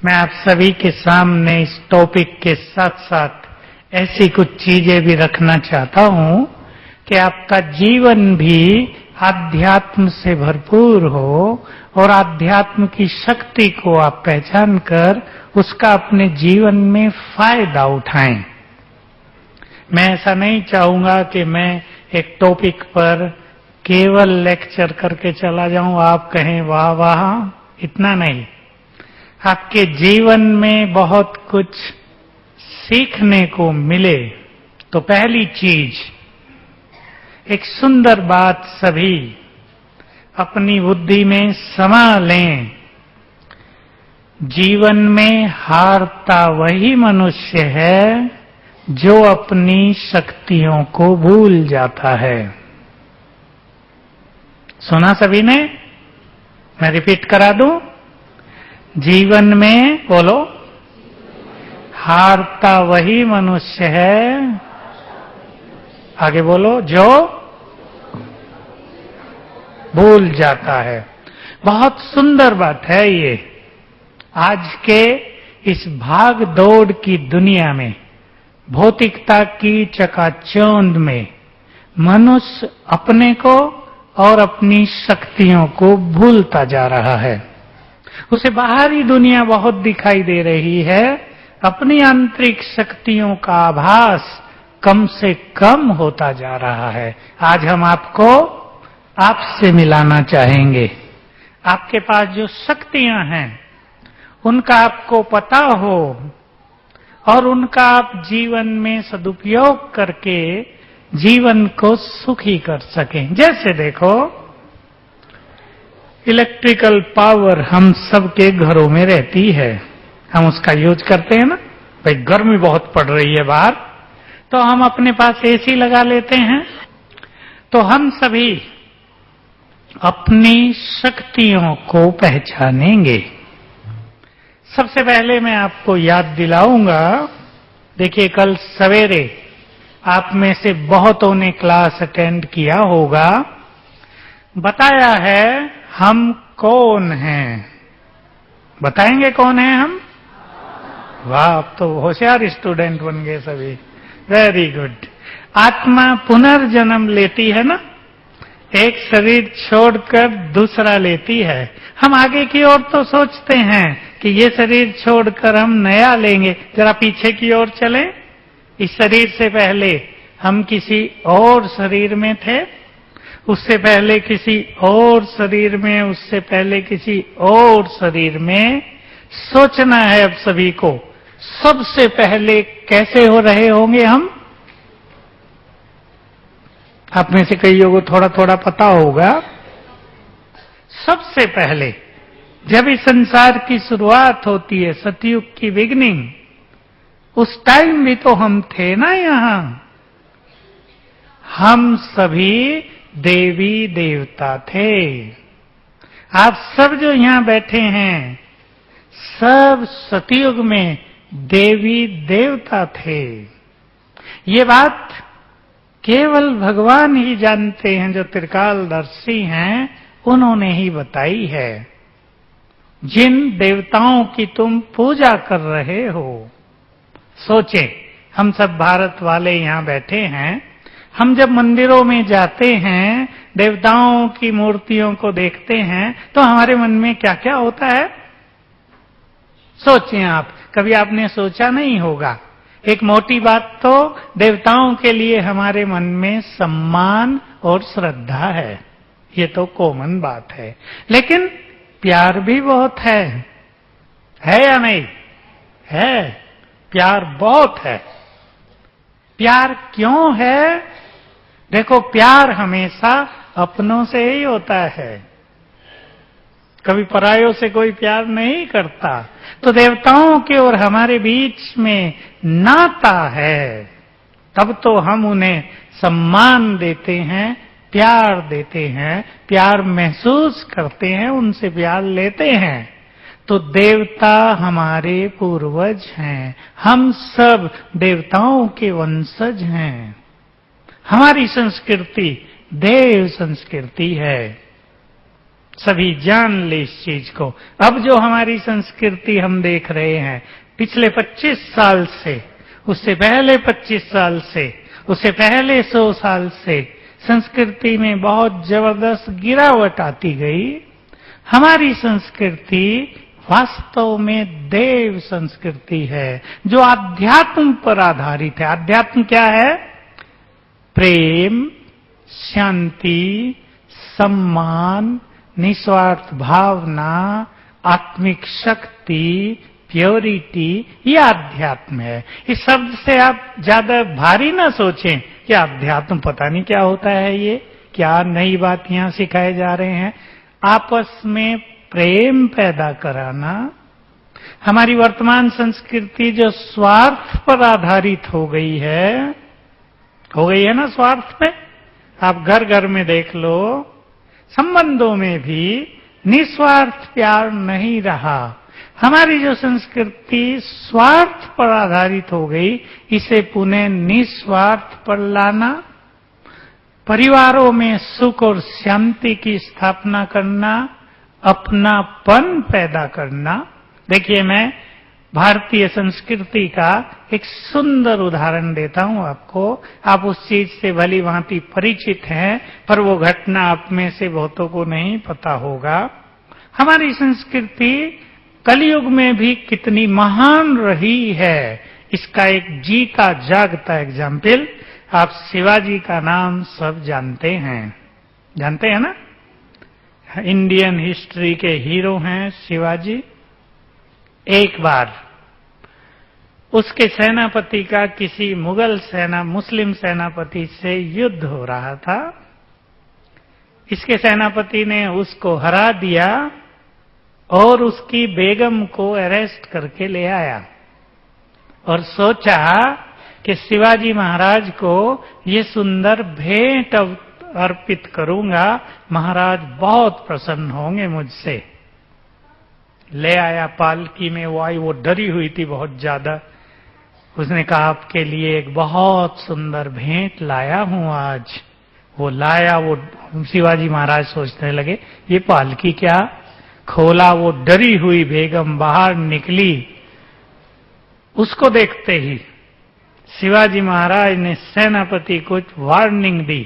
मैं आप सभी के सामने इस टॉपिक के साथ साथ ऐसी कुछ चीजें भी रखना चाहता हूं कि आपका जीवन भी आध्यात्म से भरपूर हो और आध्यात्म की शक्ति को आप पहचान कर उसका अपने जीवन में फायदा उठाएं। मैं ऐसा नहीं चाहूंगा कि मैं एक टॉपिक पर केवल लेक्चर करके चला जाऊं, आप कहें वाह वाह, इतना नहीं। आपके जीवन में बहुत कुछ सीखने को मिले तो पहली चीज, एक सुंदर बात सभी अपनी बुद्धि में समा लें। जीवन में हारता वही मनुष्य है जो अपनी शक्तियों को भूल जाता है। सुना सभी ने? मैं रिपीट करा दूं। जीवन में बोलो, हारता वही मनुष्य है, आगे बोलो, जो भूल जाता है। बहुत सुंदर बात है ये। आज के इस भाग दौड़ की दुनिया में, भौतिकता की चकाचौंध में मनुष्य अपने को और अपनी शक्तियों को भूलता जा रहा है। उसे बाहरी दुनिया बहुत दिखाई दे रही है, अपनी आंतरिक शक्तियों का आभास कम से कम होता जा रहा है। आज हम आपको आपसे मिलाना चाहेंगे। आपके पास जो शक्तियां हैं उनका आपको पता हो और उनका आप जीवन में सदुपयोग करके जीवन को सुखी कर सकें। जैसे देखो, इलेक्ट्रिकल पावर हम सबके घरों में रहती है, हम उसका यूज करते हैं ना। भाई गर्मी बहुत पड़ रही है बाहर, तो हम अपने पास एसी लगा लेते हैं। तो हम सभी अपनी शक्तियों को पहचानेंगे। सबसे पहले मैं आपको याद दिलाऊंगा, देखिए कल सवेरे आप में से बहुतों ने क्लास अटेंड किया होगा, बताया है हम कौन हैं। बताएंगे कौन हैं हम? वाह, अब तो होशियार स्टूडेंट बन गए सभी, वेरी गुड। आत्मा पुनर्जन्म लेती है ना, एक शरीर छोड़कर दूसरा लेती है। हम आगे की ओर तो सोचते हैं कि ये शरीर छोड़कर हम नया लेंगे। जरा पीछे की ओर चलें। इस शरीर से पहले हम किसी और शरीर में थे, उससे पहले किसी और शरीर में, उससे पहले किसी और शरीर में। सोचना है अब सभी को, सबसे पहले कैसे हो रहे होंगे हम? आप में से कईयों को थोड़ा थोड़ा पता होगा। सबसे पहले जब इस संसार की शुरुआत होती है, सतयुग की बिगनिंग, उस टाइम भी तो हम थे ना यहां। हम सभी देवी देवता थे। आप सब जो यहां बैठे हैं, सब सतयुग में देवी देवता थे। ये बात केवल भगवान ही जानते हैं, जो त्रिकालदर्शी हैं, उन्होंने ही बताई है। जिन देवताओं की तुम पूजा कर रहे हो, सोचें, हम सब भारत वाले यहां बैठे हैं। हम जब मंदिरों में जाते हैं, देवताओं की मूर्तियों को देखते हैं, तो हमारे मन में क्या क्या होता है? सोचें आप, कभी आपने सोचा नहीं होगा। एक मोटी बात तो देवताओं के लिए हमारे मन में सम्मान और श्रद्धा है, ये तो कॉमन बात है। लेकिन प्यार भी बहुत है या नहीं? है, प्यार बहुत है। प्यार क्यों है? देखो, प्यार हमेशा अपनों से ही होता है, कभी परायों से कोई प्यार नहीं करता। तो देवताओं के और हमारे बीच में नाता है, तब तो हम उन्हें सम्मान देते हैं, प्यार देते हैं, प्यार महसूस करते हैं, उनसे प्यार लेते हैं। तो देवता हमारे पूर्वज हैं, हम सब देवताओं के वंशज हैं। हमारी संस्कृति देव संस्कृति है। सभी जान ले इस चीज को। अब जो हमारी संस्कृति हम देख रहे हैं पिछले 25 साल से, उससे पहले 25 साल से, उससे पहले 100 साल से संस्कृति में बहुत जबरदस्त गिरावट आती गई। हमारी संस्कृति वास्तव में देव संस्कृति है जो आध्यात्म पर आधारित है। अध्यात्म क्या है? प्रेम, शांति, सम्मान, निस्वार्थ भावना, आत्मिक शक्ति, प्योरिटी, ये अध्यात्म है। इस शब्द से आप ज्यादा भारी ना सोचें कि अध्यात्म पता नहीं क्या होता है, ये क्या नई बात यहां सिखाए जा रहे हैं। आपस में प्रेम पैदा कराना। हमारी वर्तमान संस्कृति जो स्वार्थ पर आधारित हो गई है ना, स्वार्थ पे। आप घर घर में देख लो, संबंधों में भी निस्वार्थ प्यार नहीं रहा। हमारी जो संस्कृति स्वार्थ पर आधारित हो गई, इसे पुनः निस्वार्थ पर लाना, परिवारों में सुख और शांति की स्थापना करना, अपनापन पैदा करना। देखिए, मैं भारतीय संस्कृति का एक सुंदर उदाहरण देता हूं आपको। आप उस चीज से भली भांति परिचित हैं, पर वो घटना आप में से बहुतों को नहीं पता होगा। हमारी संस्कृति कलयुग में भी कितनी महान रही है, इसका एक जीता जागता एग्जाम्पल, आप शिवाजी का नाम सब जानते हैं ना? इंडियन हिस्ट्री के हीरो हैं शिवाजी। एक बार उसके सेनापति का किसी मुस्लिम सेनापति से युद्ध हो रहा था। इसके सेनापति ने उसको हरा दिया और उसकी बेगम को अरेस्ट करके ले आया और सोचा कि शिवाजी महाराज को ये सुंदर भेंट अर्पित करूंगा, महाराज बहुत प्रसन्न होंगे मुझसे। ले आया पालकी में, वो आई, वो डरी हुई थी बहुत ज्यादा। उसने कहा, आपके लिए एक बहुत सुंदर भेंट लाया हूं आज। वो लाया, वो शिवाजी महाराज सोचने लगे ये पालकी क्या। खोला, वो डरी हुई बेगम बाहर निकली। उसको देखते ही शिवाजी महाराज ने सेनापति को वार्निंग दी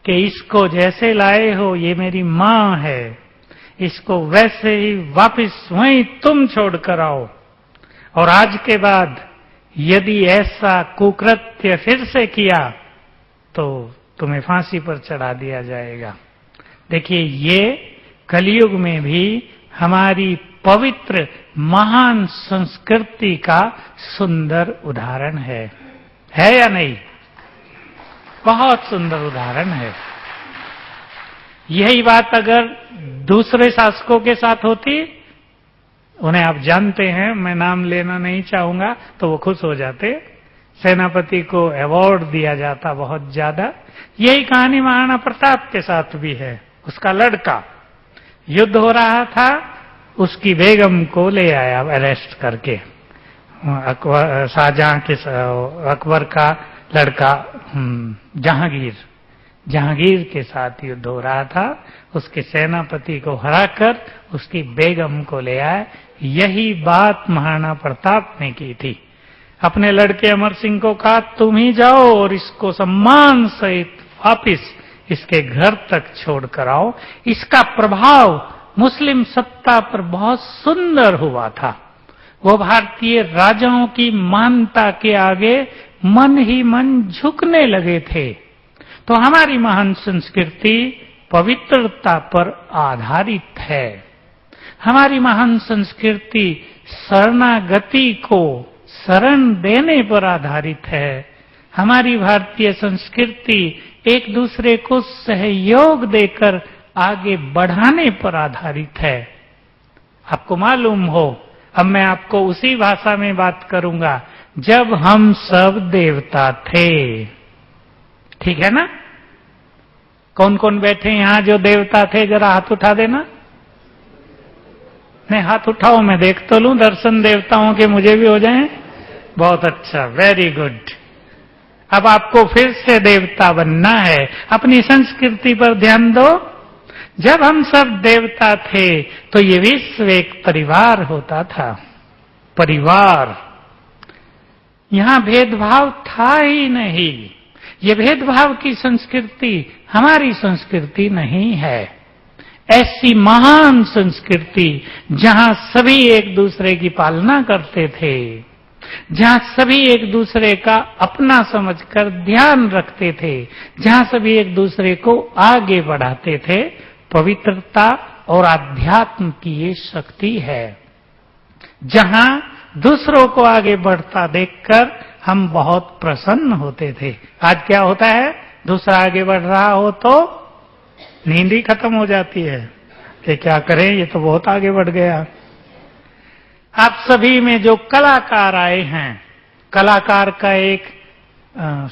कि इसको जैसे लाए हो, ये मेरी मां है, इसको वैसे ही वापस वहीं तुम छोड़कर आओ, और आज के बाद यदि ऐसा कुकृत्य फिर से किया तो तुम्हें फांसी पर चढ़ा दिया जाएगा। देखिए, ये कलयुग में भी हमारी पवित्र महान संस्कृति का सुंदर उदाहरण है या नहीं? बहुत सुंदर उदाहरण है। यही बात अगर दूसरे शासकों के साथ होती, उन्हें आप जानते हैं, मैं नाम लेना नहीं चाहूंगा, तो वो खुश हो जाते, सेनापति को अवार्ड दिया जाता बहुत ज्यादा। यही कहानी महाराणा प्रताप के साथ भी है। उसका लड़का युद्ध हो रहा था, उसकी बेगम को ले आया अरेस्ट करके। शाहजहां के अकबर का लड़का जहांगीर के साथ युद्ध हो रहा था। उसके सेनापति को हराकर उसकी बेगम को ले आए। यही बात महाराणा प्रताप ने की थी। अपने लड़के अमर सिंह को कहा, तुम ही जाओ और इसको सम्मान सहित वापिस इसके घर तक छोड़ कर आओ। इसका प्रभाव मुस्लिम सत्ता पर बहुत सुंदर हुआ था। वो भारतीय राजाओं की मानता के आगे मन ही मन झुकने लगे थे। तो हमारी महान संस्कृति पवित्रता पर आधारित है। हमारी महान संस्कृति शरणागति को शरण देने पर आधारित है। हमारी भारतीय संस्कृति एक दूसरे को सहयोग देकर आगे बढ़ाने पर आधारित है। आपको मालूम हो, अब मैं आपको उसी भाषा में बात करूंगा जब हम सब देवता थे। ठीक है ना? कौन कौन बैठे यहां जो देवता थे, जरा हाथ उठा देना। नहीं, हाथ उठाओ, मैं देख तो लूं, दर्शन देवताओं के मुझे भी हो जाएं। बहुत अच्छा, वेरी गुड। अब आपको फिर से देवता बनना है। अपनी संस्कृति पर ध्यान दो। जब हम सब देवता थे तो ये विश्व एक परिवार होता था। परिवार, यहां भेदभाव था ही नहीं। ये भेदभाव की संस्कृति हमारी संस्कृति नहीं है। ऐसी महान संस्कृति जहां सभी एक दूसरे की पालना करते थे, जहां सभी एक दूसरे का अपना समझकर ध्यान रखते थे, जहां सभी एक दूसरे को आगे बढ़ाते थे, पवित्रता और आध्यात्म की ये शक्ति है। जहां दूसरों को आगे बढ़ता देखकर हम बहुत प्रसन्न होते थे। आज क्या होता है, दूसरा आगे बढ़ रहा हो तो नींद ही खत्म हो जाती है कि क्या करें, ये तो बहुत आगे बढ़ गया। आप सभी में जो कलाकार आए हैं, कलाकार का एक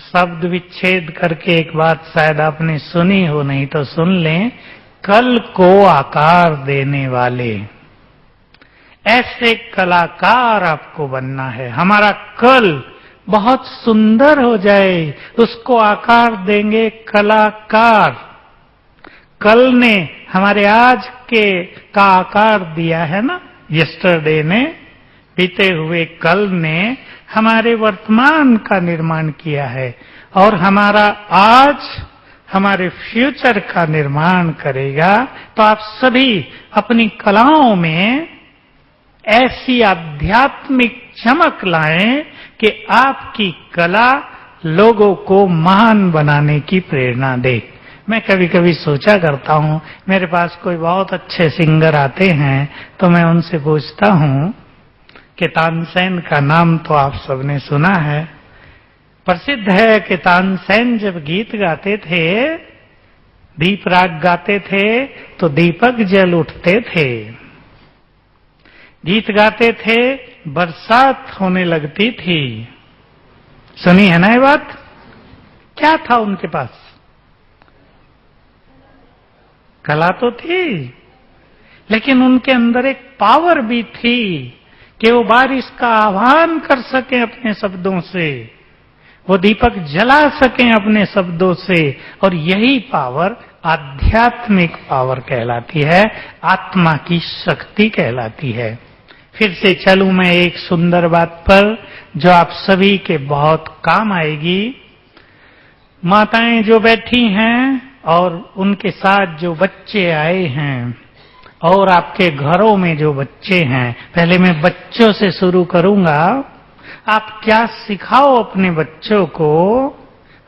शब्द विच्छेद करके एक बात शायद आपने सुनी हो, नहीं तो सुन लें। कल को आकार देने वाले, ऐसे कलाकार आपको बनना है। हमारा कल बहुत सुंदर हो जाए, उसको आकार देंगे कलाकार। कल ने हमारे आज का आकार दिया है ना, यस्टरडे ने, बीते हुए कल ने हमारे वर्तमान का निर्माण किया है, और हमारा आज हमारे फ्यूचर का निर्माण करेगा। तो आप सभी अपनी कलाओं में ऐसी आध्यात्मिक चमक लाएं कि आपकी कला लोगों को महान बनाने की प्रेरणा दे। मैं कभी कभी सोचा करता हूं, मेरे पास कोई बहुत अच्छे सिंगर आते हैं तो मैं उनसे पूछता हूं कि तानसेन का नाम तो आप सबने सुना है, प्रसिद्ध है कि तानसेन जब गीत गाते थे, दीप राग गाते थे तो दीपक जल उठते थे। गीत गाते थे, बरसात होने लगती थी। सुनी है ना ये बात? क्या था उनके पास? कला तो थी, लेकिन उनके अंदर एक पावर भी थी कि वो बारिश का आह्वान कर सकें अपने शब्दों से, वो दीपक जला सकें अपने शब्दों से। और यही पावर आध्यात्मिक पावर कहलाती है, आत्मा की शक्ति कहलाती है। फिर से चलूं मैं एक सुंदर बात पर जो आप सभी के बहुत काम आएगी। माताएं जो बैठी हैं और उनके साथ जो बच्चे आए हैं, और आपके घरों में जो बच्चे हैं, पहले मैं बच्चों से शुरू करूंगा। आप क्या सिखाओ अपने बच्चों को?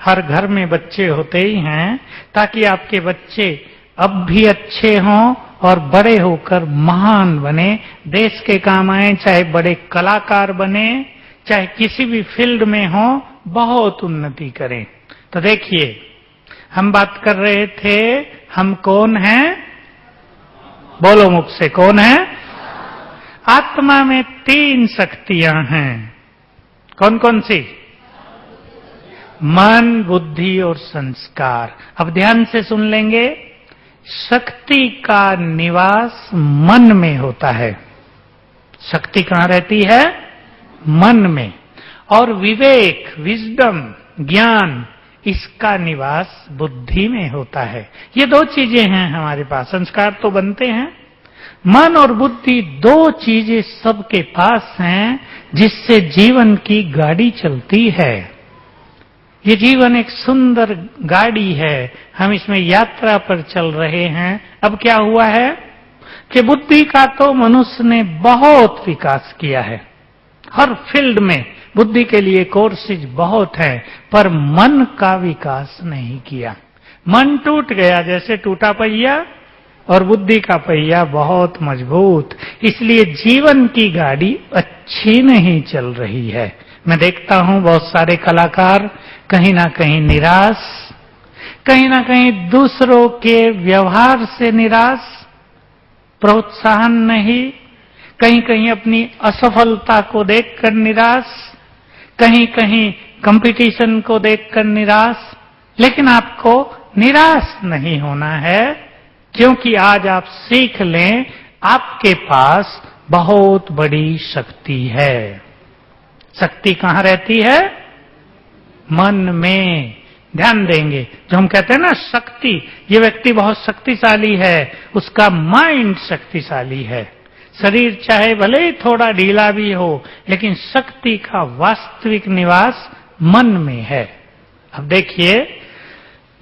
हर घर में बच्चे होते ही हैं, ताकि आपके बच्चे अब भी अच्छे हों और बड़े होकर महान बने, देश के काम आए, चाहे बड़े कलाकार बने, चाहे किसी भी फील्ड में हो, बहुत उन्नति करें। तो देखिए, हम बात कर रहे थे, हम कौन हैं? बोलो मुख से, कौन है? आत्मा में 3 शक्तियां हैं। कौन कौन सी? मन, बुद्धि और संस्कार। अब ध्यान से सुन लेंगे। शक्ति का निवास मन में होता है। शक्ति कहां रहती है? मन में। और विवेक, विजडम, ज्ञान, इसका निवास बुद्धि में होता है। ये 2 चीजें हैं हमारे पास। संस्कार तो बनते हैं, मन और बुद्धि 2 चीजें सबके पास हैं, जिससे जीवन की गाड़ी चलती है। ये जीवन एक सुंदर गाड़ी है, हम इसमें यात्रा पर चल रहे हैं। अब क्या हुआ है कि बुद्धि का तो मनुष्य ने बहुत विकास किया है, हर फील्ड में बुद्धि के लिए कोर्सेज बहुत हैं, पर मन का विकास नहीं किया। मन टूट गया, जैसे टूटा पहिया, और बुद्धि का पहिया बहुत मजबूत। इसलिए जीवन की गाड़ी अच्छी नहीं चल रही है। मैं देखता हूं बहुत सारे कलाकार कहीं ना कहीं निराश, कहीं ना कहीं दूसरों के व्यवहार से निराश, प्रोत्साहन नहीं, कहीं कहीं अपनी असफलता को देखकर निराश, कहीं कहीं कंपटीशन को देखकर निराश। लेकिन आपको निराश नहीं होना है, क्योंकि आज आप सीख लें, आपके पास बहुत बड़ी शक्ति है। शक्ति कहां रहती है? मन में। ध्यान देंगे। जो हम कहते हैं ना शक्ति, ये व्यक्ति बहुत शक्तिशाली है, उसका माइंड शक्तिशाली है। शरीर चाहे भले ही थोड़ा ढीला भी हो, लेकिन शक्ति का वास्तविक निवास मन में है। अब देखिए,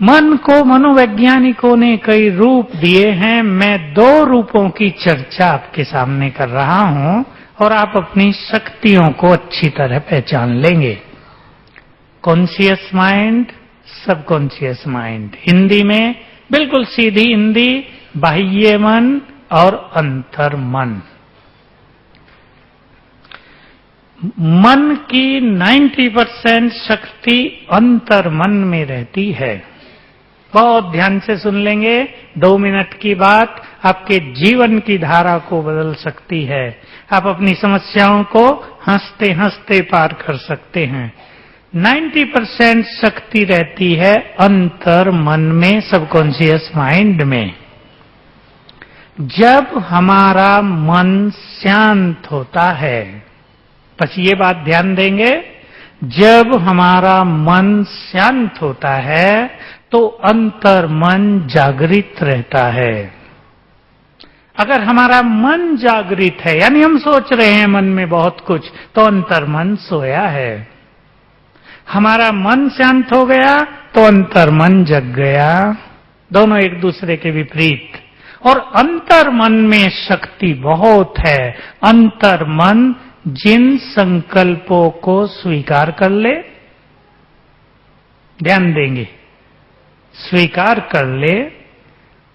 मन को मनोवैज्ञानिकों ने कई रूप दिए हैं। मैं 2 रूपों की चर्चा आपके सामने कर रहा हूं और आप अपनी शक्तियों को अच्छी तरह पहचान लेंगे। Conscious mind, subconscious mind. Hindi में बिल्कुल सीधी हिंदी, बाह्य मन और अंतर मन। मन की 90% शक्ति अंतर मन में रहती है। बहुत ध्यान से सुन लेंगे, 2 मिनट की बात आपके जीवन की धारा को बदल सकती है। आप अपनी समस्याओं को हंसते हंसते पार कर सकते हैं। 90% शक्ति रहती है अंतर मन में, सबकॉन्शियस माइंड में। जब हमारा मन शांत होता है, बस ये बात ध्यान देंगे, जब हमारा मन शांत होता है तो अंतर मन जागृत रहता है। अगर हमारा मन जागृत है, यानी हम सोच रहे हैं मन में बहुत कुछ, तो अंतर मन सोया है। हमारा मन शांत हो गया तो अंतर मन जग गया। दोनों एक दूसरे के विपरीत। और अंतर मन में शक्ति बहुत है। अंतर मन जिन संकल्पों को स्वीकार कर ले, ध्यान देंगे, स्वीकार कर ले,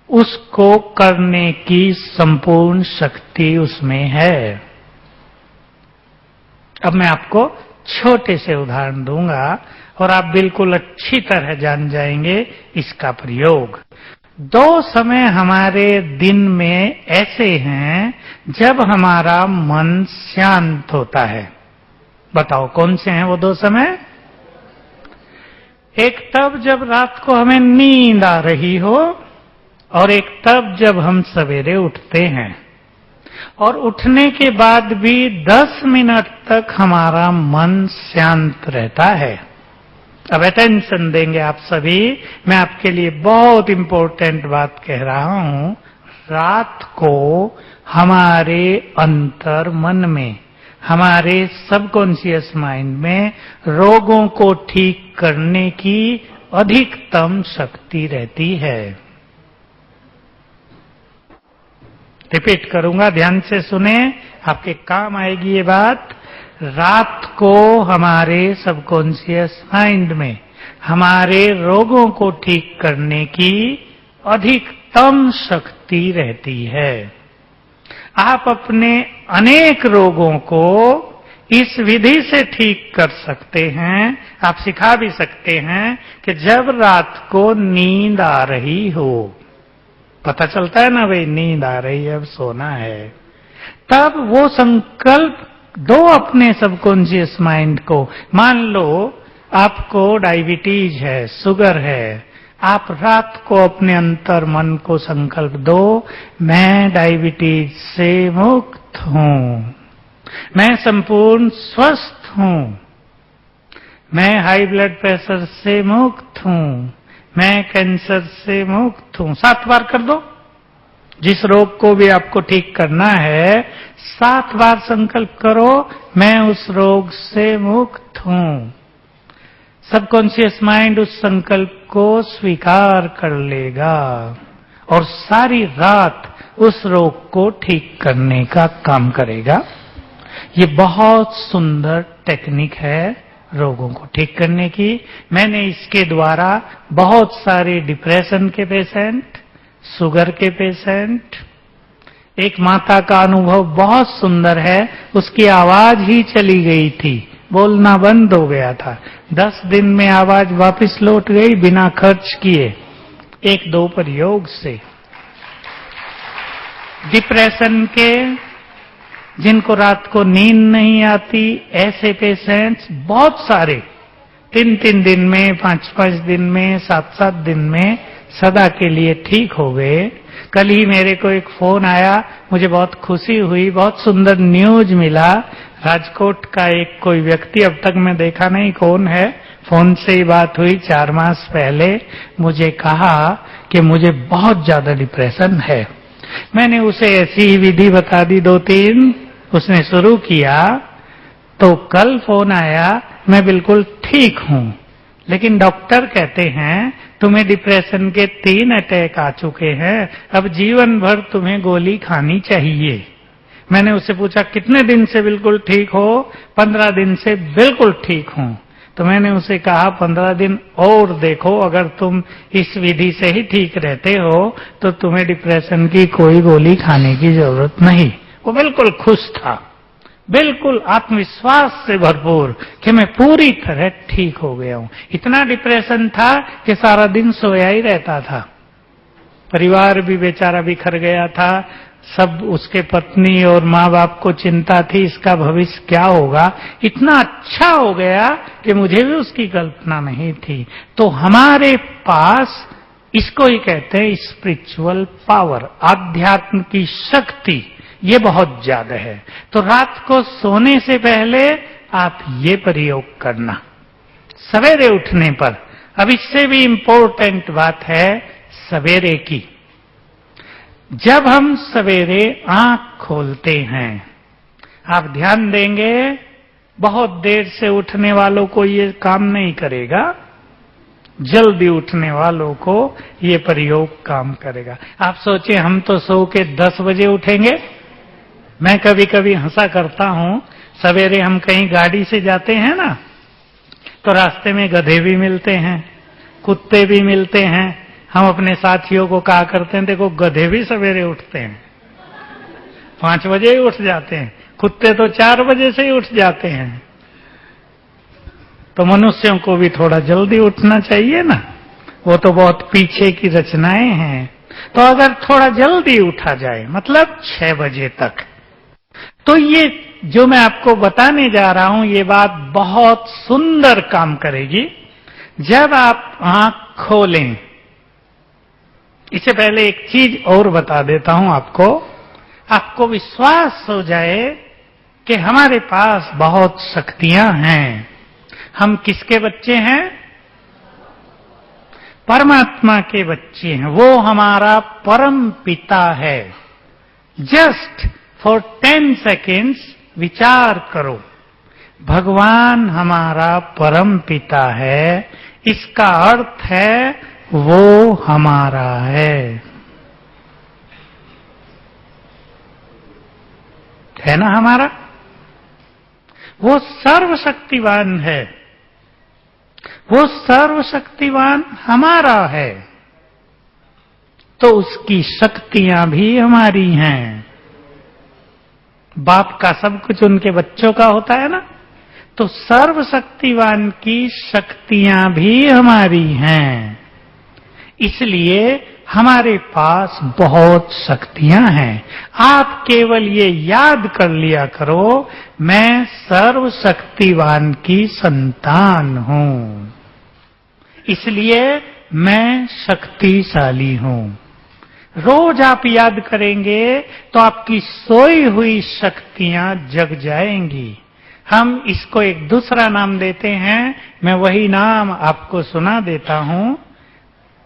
उसको करने की संपूर्ण शक्ति उसमें है। अब मैं आपको छोटे से उदाहरण दूंगा और आप बिल्कुल अच्छी तरह जान जाएंगे इसका प्रयोग। 2 समय हमारे दिन में ऐसे हैं जब हमारा मन शांत होता है। बताओ कौन से हैं वो 2 समय? एक तब जब रात को हमें नींद आ रही हो, और एक तब जब हम सवेरे उठते हैं। और उठने के बाद भी 10 मिनट तक हमारा मन शांत रहता है। अब अटेंशन देंगे आप सभी, मैं आपके लिए बहुत इंपॉर्टेंट बात कह रहा हूं। रात को हमारे अंतर मन में, हमारे सबकॉन्शियस माइंड में रोगों को ठीक करने की अधिकतम शक्ति रहती है। रिपीट करूंगा, ध्यान से सुने, आपके काम आएगी ये बात। रात को हमारे सबकॉन्शियस माइंड में हमारे रोगों को ठीक करने की अधिकतम शक्ति रहती है। आप अपने अनेक रोगों को इस विधि से ठीक कर सकते हैं। आप सिखा भी सकते हैं कि जब रात को नींद आ रही हो, पता चलता है ना भाई नींद आ रही है, अब सोना है, तब वो संकल्प दो अपने सबकॉन्शियस माइंड को। मान लो आपको डायबिटीज है, शुगर है, आप रात को अपने अंतर मन को संकल्प दो, मैं डायबिटीज से मुक्त हूं, मैं संपूर्ण स्वस्थ हूं, मैं हाई ब्लड प्रेशर से मुक्त हूं, मैं कैंसर से मुक्त हूं। 7 बार कर दो। जिस रोग को भी आपको ठीक करना है 7 बार संकल्प करो, मैं उस रोग से मुक्त हूं। सबकॉन्शियस माइंड उस संकल्प को स्वीकार कर लेगा और सारी रात उस रोग को ठीक करने का काम करेगा। ये बहुत सुंदर टेक्निक है रोगों को ठीक करने की। मैंने इसके द्वारा बहुत सारे डिप्रेशन के पेशेंट, शुगर के पेशेंट, एक माता का अनुभव बहुत सुंदर है, उसकी आवाज ही चली गई थी, बोलना बंद हो गया था, 10 दिन में आवाज वापस लौट गई बिना खर्च किए, 1-2 प्रयोग से। डिप्रेशन के, जिनको रात को नींद नहीं आती, ऐसे पेशेंट्स बहुत सारे 3-3 दिन में, 5-5 दिन में, 7-7 दिन में सदा के लिए ठीक हो गए। कल ही मेरे को एक फोन आया, मुझे बहुत खुशी हुई, बहुत सुंदर न्यूज मिला। राजकोट का एक कोई व्यक्ति, अब तक मैं देखा नहीं कौन है, फोन से ही बात हुई 4 मास पहले, मुझे कहा कि मुझे बहुत ज्यादा डिप्रेशन है। मैंने उसे ऐसी ही विधि बता दी 2-3, उसने शुरू किया। तो कल फोन आया, मैं बिल्कुल ठीक हूं, लेकिन डॉक्टर कहते हैं तुम्हें डिप्रेशन के 3 अटैक आ चुके हैं, अब जीवन भर तुम्हें गोली खानी चाहिए। मैंने उससे पूछा कितने दिन से बिल्कुल ठीक हो? 15 दिन से बिल्कुल ठीक हूं। तो मैंने उसे कहा 15 दिन और देखो, अगर तुम इस विधि से ही ठीक रहते हो तो तुम्हें डिप्रेशन की कोई गोली खाने की जरूरत नहीं। वो बिल्कुल खुश था, बिल्कुल आत्मविश्वास से भरपूर कि मैं पूरी तरह ठीक हो गया हूं। इतना डिप्रेशन था कि सारा दिन सोया ही रहता था। परिवार भी बेचारा बिखर गया था, सब उसके पत्नी और माँ बाप को चिंता थी इसका भविष्य क्या होगा। इतना अच्छा हो गया कि मुझे भी उसकी कल्पना नहीं थी। तो हमारे पास इसको ही कहते हैं स्पिरिचुअल पावर, आध्यात्म की शक्ति, ये बहुत ज्यादा है। तो रात को सोने से पहले आप ये प्रयोग करना सवेरे उठने पर। अब इससे भी इंपॉर्टेंट बात है सवेरे की। जब हम सवेरे आंख खोलते हैं, आप ध्यान देंगे बहुत देर से उठने वालों को ये काम नहीं करेगा, जल्दी उठने वालों को ये प्रयोग काम करेगा। आप सोचिए हम तो सो के 10 बजे उठेंगे। मैं कभी कभी हंसा करता हूं, सवेरे हम कहीं गाड़ी से जाते हैं ना, तो रास्ते में गधे भी मिलते हैं, कुत्ते भी मिलते हैं। हम अपने साथियों को कहा करते हैं देखो गधे भी सवेरे उठते हैं, 5 बजे ही उठ जाते हैं, कुत्ते तो 4 बजे से ही उठ जाते हैं। तो मनुष्यों को भी थोड़ा जल्दी उठना चाहिए ना, वो तो बहुत पीछे की रचनाएं हैं। तो अगर थोड़ा जल्दी उठा जाए, मतलब 6 बजे तक, तो ये जो मैं आपको बताने जा रहा हूं ये बात बहुत सुंदर काम करेगी। जब आप आंख खोलें, इससे पहले एक चीज और बता देता हूं आपको विश्वास हो जाए कि हमारे पास बहुत शक्तियां हैं। हम किसके बच्चे हैं? परमात्मा के बच्चे हैं। वो हमारा परम पिता है। जस्ट फॉर 10 सेकेंड्स विचार करो, भगवान हमारा परम पिता है, इसका अर्थ है वो हमारा है ना हमारा? वो सर्वशक्तिवान है, वो सर्वशक्तिवान हमारा है, तो उसकी शक्तियां भी हमारी हैं। बाप का सब कुछ उनके बच्चों का होता है ना, तो सर्वशक्तिवान की शक्तियां भी हमारी हैं। इसलिए हमारे पास बहुत शक्तियां हैं। आप केवल ये याद कर लिया करो, मैं सर्वशक्तिवान की संतान हूं, इसलिए मैं शक्तिशाली हूं। रोज आप याद करेंगे तो आपकी सोई हुई शक्तियां जग जाएंगी। हम इसको एक दूसरा नाम देते हैं, मैं वही नाम आपको सुना देता हूं।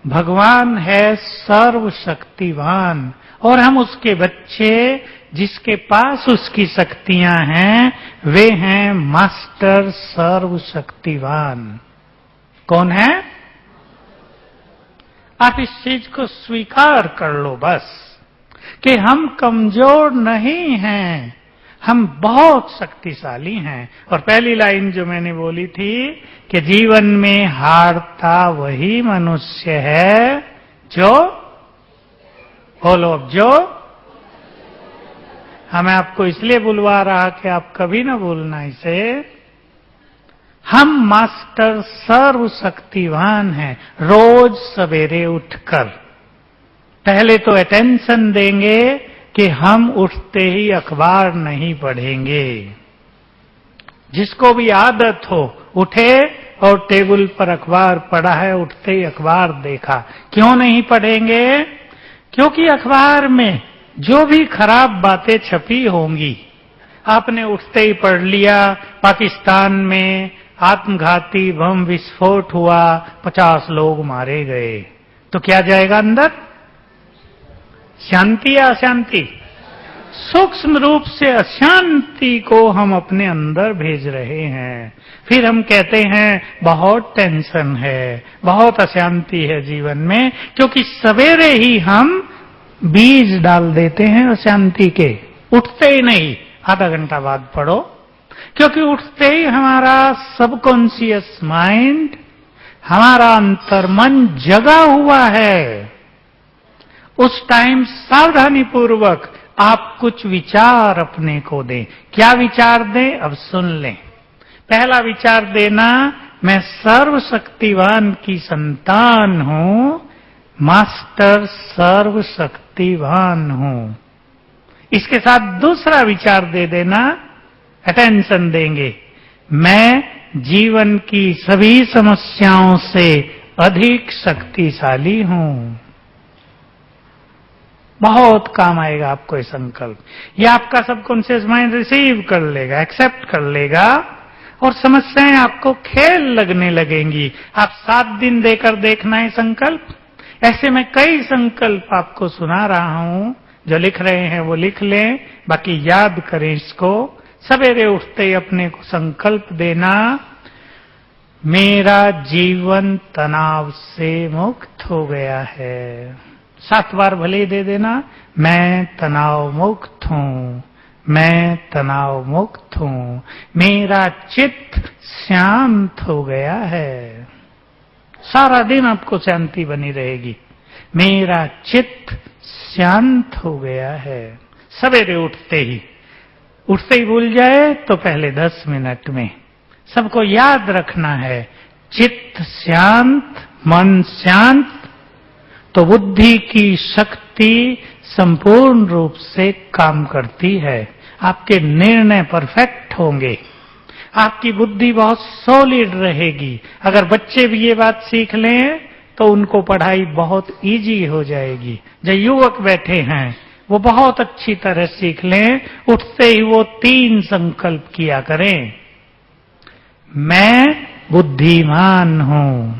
भगवान है सर्वशक्तिवान और हम उसके बच्चे, जिसके पास उसकी शक्तियां हैं, वे हैं मास्टर सर्वशक्तिवान। कौन है? आप इस चीज को स्वीकार कर लो बस, कि हम कमजोर नहीं हैं, हम बहुत शक्तिशाली हैं। और पहली लाइन जो मैंने बोली थी कि जीवन में हारता वही मनुष्य है जो, बोलो जो, हमें आपको इसलिए बुलवा रहा कि आप कभी ना भूलना इसे। हम मास्टर सर्वशक्तिवान हैं। रोज सवेरे उठकर पहले तो अटेंशन देंगे कि हम उठते ही अखबार नहीं पढ़ेंगे। जिसको भी आदत हो, उठे और टेबल पर अखबार पड़ा है, उठते ही अखबार देखा। क्यों नहीं पढ़ेंगे? क्योंकि अखबार में जो भी खराब बातें छपी होंगी, आपने उठते ही पढ़ लिया, पाकिस्तान में आत्मघाती बम विस्फोट हुआ, 50 लोग मारे गए, तो क्या जाएगा अंदर? शांति या अशांति? सूक्ष्म रूप से अशांति को हम अपने अंदर भेज रहे हैं। फिर हम कहते हैं बहुत टेंशन है, बहुत अशांति है जीवन में, क्योंकि सवेरे ही हम बीज डाल देते हैं अशांति के। उठते ही नहीं, आधा घंटा बाद पढ़ो, क्योंकि उठते ही हमारा सबकॉन्शियस माइंड, हमारा अंतर्मन जगा हुआ है। उस टाइम सावधानी पूर्वक आप कुछ विचार अपने को दें। क्या विचार दें? अब सुन लें। पहला विचार देना, मैं सर्वशक्तिवान की संतान हूं, मास्टर सर्वशक्तिवान हूं। इसके साथ दूसरा विचार दे देना, अटेंशन देंगे, मैं जीवन की सभी समस्याओं से अधिक शक्तिशाली हूं। बहुत काम आएगा आपको ये संकल्प। ये आपका सबकॉन्शियस माइंड रिसीव कर लेगा, एक्सेप्ट कर लेगा, और समस्याएं आपको खेल लगने लगेंगी। आप 7 दिन देकर देखना है संकल्प। ऐसे में कई संकल्प आपको सुना रहा हूं, जो लिख रहे हैं वो लिख लें, बाकी याद करें इसको। सवेरे उठते ही अपने को संकल्प देना, मेरा जीवन तनाव से मुक्त हो गया है। 7 बार भले ही दे देना, मैं तनाव मुक्त हूं, मैं तनाव मुक्त हूं, मेरा चित्त शांत हो गया है। सारा दिन आपको शांति बनी रहेगी। मेरा चित्त शांत हो गया है। सवेरे उठते ही भूल जाए तो पहले 10 मिनट में सबको याद रखना है, चित्त शांत, मन शांत, तो बुद्धि की शक्ति संपूर्ण रूप से काम करती है। आपके निर्णय परफेक्ट होंगे, आपकी बुद्धि बहुत सॉलिड रहेगी। अगर बच्चे भी ये बात सीख लें तो उनको पढ़ाई बहुत इजी हो जाएगी। जो युवक बैठे हैं वो बहुत अच्छी तरह सीख लें। उठते ही वो 3 संकल्प किया करें, मैं बुद्धिमान हूं।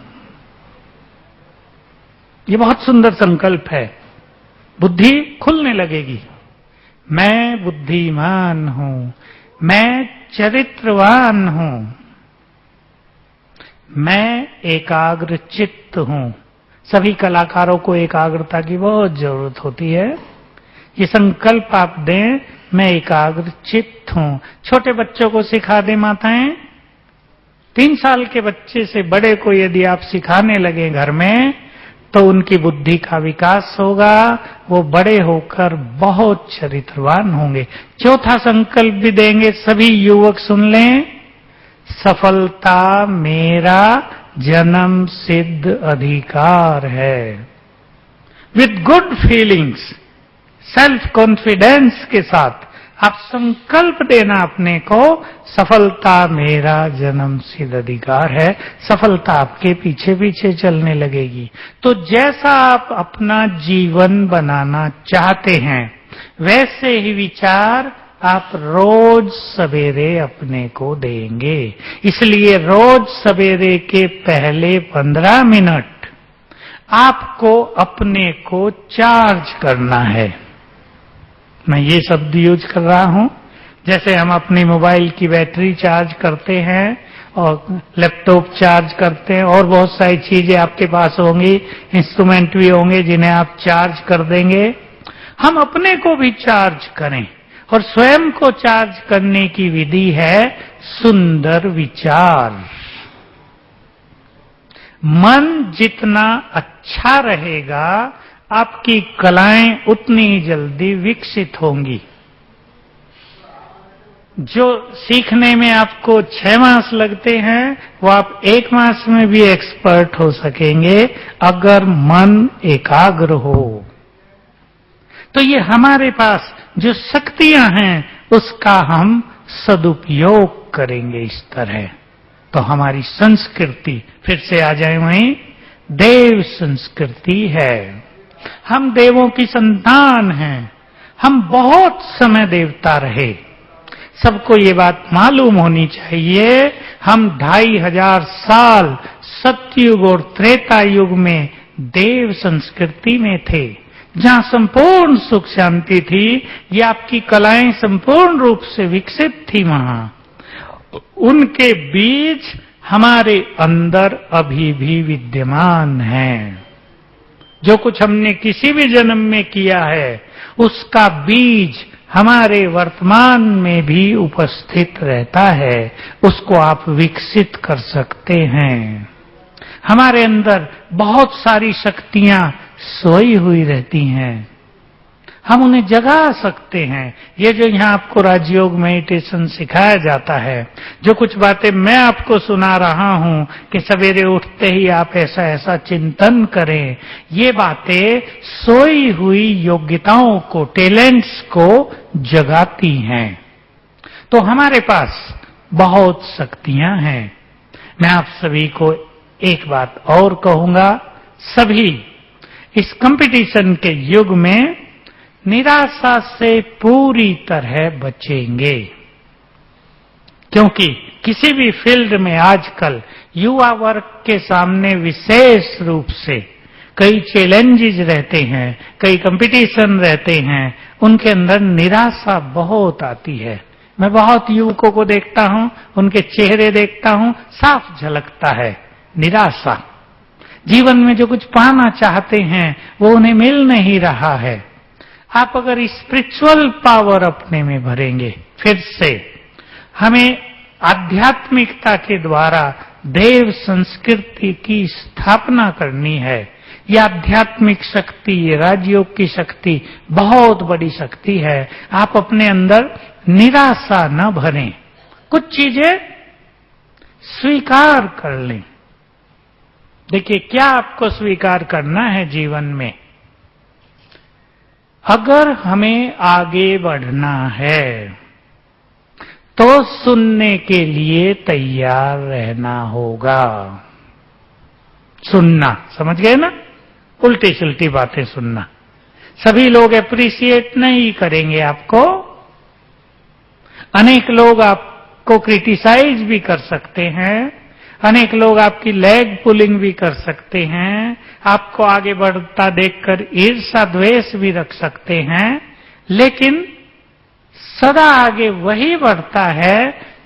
ये बहुत सुंदर संकल्प है, बुद्धि खुलने लगेगी। मैं बुद्धिमान हूं, मैं चरित्रवान हूं, मैं एकाग्र चित्त हूं। सभी कलाकारों को एकाग्रता की बहुत जरूरत होती है। ये संकल्प आप दें, मैं एकाग्र चित्त हूं। छोटे बच्चों को सिखा दें माताएं, 3 साल के बच्चे से बड़े को यदि आप सिखाने लगे घर में, तो उनकी बुद्धि का विकास होगा, वो बड़े होकर बहुत चरित्रवान होंगे। चौथा संकल्प भी देंगे, सभी युवक सुन लें, सफलता मेरा जन्म सिद्ध अधिकार है। With good feelings, self confidence के साथ आप संकल्प देना अपने को, सफलता मेरा जन्म सिद्ध अधिकार है। सफलता आपके पीछे पीछे चलने लगेगी। तो जैसा आप अपना जीवन बनाना चाहते हैं, वैसे ही विचार आप रोज सवेरे अपने को देंगे। इसलिए रोज सवेरे के पहले 15 मिनट आपको अपने को चार्ज करना है। मैं ये शब्द यूज कर रहा हूं, जैसे हम अपनी मोबाइल की बैटरी चार्ज करते हैं और लैपटॉप चार्ज करते हैं, और बहुत सारी चीजें आपके पास होंगी, इंस्ट्रूमेंट भी होंगे जिन्हें आप चार्ज कर देंगे। हम अपने को भी चार्ज करें, और स्वयं को चार्ज करने की विधि है सुंदर विचार। मन जितना अच्छा रहेगा, आपकी कलाएं उतनी ही जल्दी विकसित होंगी। जो सीखने में आपको 6 मास लगते हैं, वो आप 1 मास में भी एक्सपर्ट हो सकेंगे, अगर मन एकाग्र हो। तो ये हमारे पास जो शक्तियां हैं, उसका हम सदुपयोग करेंगे इस तरह। तो हमारी संस्कृति, फिर से आ जाए वहीं, देव संस्कृति है। हम देवों की संतान हैं, हम बहुत समय देवता रहे। सबको ये बात मालूम होनी चाहिए, हम 2500 साल सतयुग और त्रेता युग में देव संस्कृति में थे, जहां संपूर्ण सुख शांति थी। ये आपकी कलाएं संपूर्ण रूप से विकसित थी वहां। उनके बीज हमारे अंदर अभी भी विद्यमान हैं। जो कुछ हमने किसी भी जन्म में किया है, उसका बीज हमारे वर्तमान में भी उपस्थित रहता है। उसको आप विकसित कर सकते हैं। हमारे अंदर बहुत सारी शक्तियां सोई हुई रहती हैं, हम उन्हें जगा सकते हैं। ये जो यहाँ आपको राजयोग मेडिटेशन सिखाया जाता है, जो कुछ बातें मैं आपको सुना रहा हूं कि सवेरे उठते ही आप ऐसा ऐसा चिंतन करें, ये बातें सोई हुई योग्यताओं को, टैलेंट्स को जगाती हैं। तो हमारे पास बहुत शक्तियां हैं। मैं आप सभी को एक बात और कहूंगा, सभी इस कंपटीशन के युग में निराशा से पूरी तरह बचेंगे, क्योंकि किसी भी फील्ड में आजकल युवा वर्ग के सामने विशेष रूप से कई चैलेंजेस रहते हैं, कई कंपटीशन रहते हैं। उनके अंदर निराशा बहुत आती है। मैं बहुत युवकों को देखता हूं, उनके चेहरे देखता हूं, साफ झलकता है निराशा। जीवन में जो कुछ पाना चाहते हैं वो उन्हें मिल नहीं रहा है। आप अगर स्पिरिचुअल पावर अपने में भरेंगे, फिर से हमें आध्यात्मिकता के द्वारा देव संस्कृति की स्थापना करनी है। ये आध्यात्मिक शक्ति, ये राजयोग की शक्ति बहुत बड़ी शक्ति है। आप अपने अंदर निराशा न भरें, कुछ चीजें स्वीकार कर लें। देखिए, क्या आपको स्वीकार करना है जीवन में? अगर हमें आगे बढ़ना है तो सुनने के लिए तैयार रहना होगा। सुनना, समझ गए ना? उल्टी सुलटी बातें सुनना। सभी लोग एप्रिशिएट नहीं करेंगे आपको। अनेक लोग आपको क्रिटिसाइज भी कर सकते हैं, अनेक लोग आपकी लेग पुलिंग भी कर सकते हैं, आपको आगे बढ़ता देखकर ईर्ष्या द्वेष भी रख सकते हैं, लेकिन सदा आगे वही बढ़ता है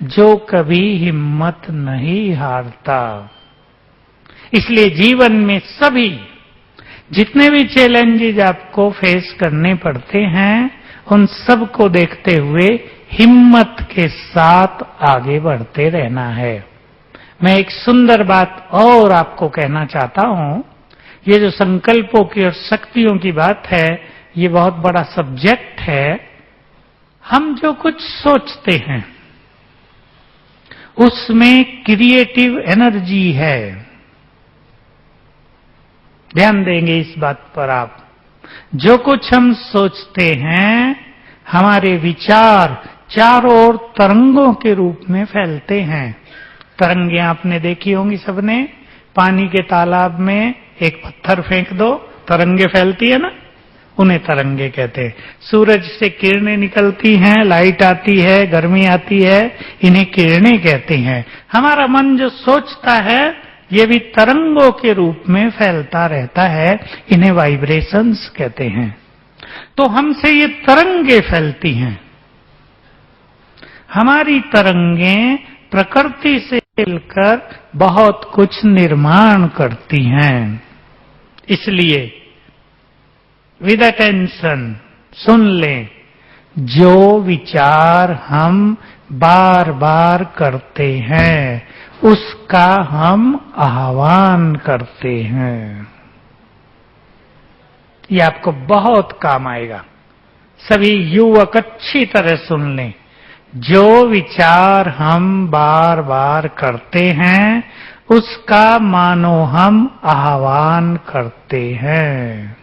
जो कभी हिम्मत नहीं हारता। इसलिए जीवन में सभी जितने भी चैलेंजेस आपको फेस करने पड़ते हैं, उन सब को देखते हुए हिम्मत के साथ आगे बढ़ते रहना है। मैं एक सुंदर बात और आपको कहना चाहता हूं। ये जो संकल्पों की और शक्तियों की बात है, ये बहुत बड़ा सब्जेक्ट है। हम जो कुछ सोचते हैं उसमें क्रिएटिव एनर्जी है। ध्यान देंगे इस बात पर आप। जो कुछ हम सोचते हैं, हमारे विचार चारों ओर तरंगों के रूप में फैलते हैं। तरंगे आपने देखी होंगी सबने। पानी के तालाब में एक पत्थर फेंक दो, तरंगे फैलती है ना, उन्हें तरंगे कहते हैं। सूरज से किरणें निकलती हैं, लाइट आती है, गर्मी आती है, इन्हें किरणें कहते हैं। हमारा मन जो सोचता है, ये भी तरंगों के रूप में फैलता रहता है, इन्हें वाइब्रेशंस कहते हैं। तो हमसे ये तरंगे फैलती हैं। हमारी तरंगें प्रकृति से मिलकर बहुत कुछ निर्माण करती हैं। इसलिए विद अटेंशन सुन लें, जो विचार हम बार बार करते हैं उसका हम आह्वान करते हैं। ये आपको बहुत काम आएगा। सभी युवक अच्छी तरह सुन लें। जो विचार हम बार बार करते हैं उसका मानो हम आह्वान करते हैं।